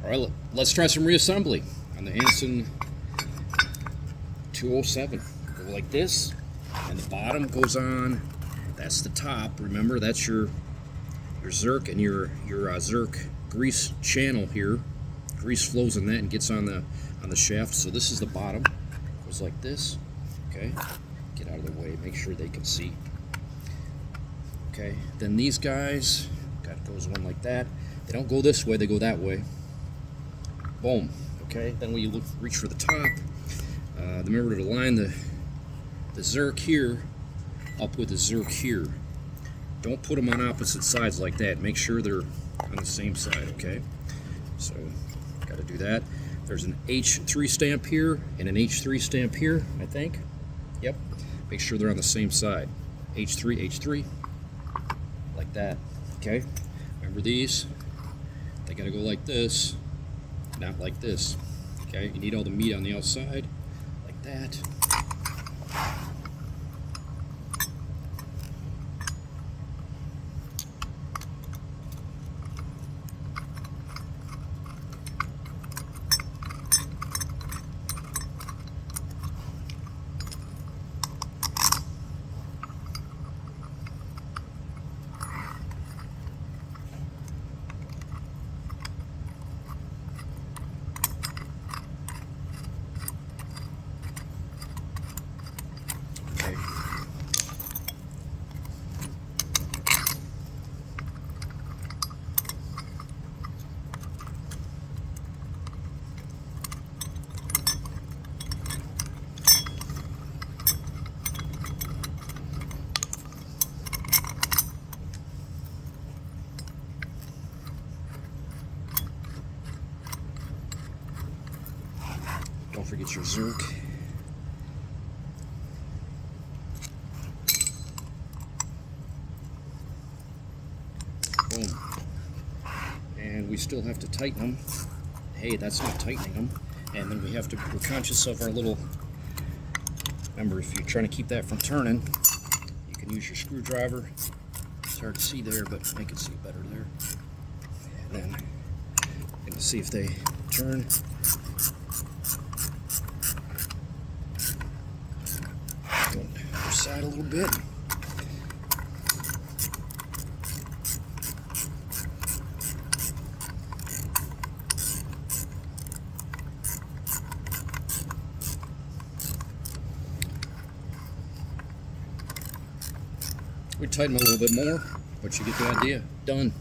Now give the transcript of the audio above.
All right, let's try some reassembly on the ANSON 207. Go like this, and the bottom goes on. That's the top. Remember, that's your Zerk and your Zerk grease channel here. Grease flows in that and gets on the shaft. So this is the bottom. Goes like this. Okay, get out of the way. Make sure they can see. Okay, then these guys goes one like that. They don't go this way. They go that way. Boom. Okay. Then when you reach for the top, remember to line the Zerk here up with the Zerk here. Don't put them on opposite sides like that. Make sure they're on the same side. Okay. So got to do that. There's an H3 stamp here and an H3 stamp here, I think. Yep. Make sure they're on the same side. H3, H3, like that. Okay. Remember these? They got to go like this. Not like this. Okay, you need all the meat on the outside, like that. Don't forget your Zerk. Boom. And we still have to tighten them. Hey, that's not tightening them. And then we're conscious of our little, remember, if you're trying to keep that from turning, you can use your screwdriver. It's hard to see there, but I can see better there. And then I'm gonna see if they turn. Other side a little bit. We tighten them a little bit more, but you get the idea. Done.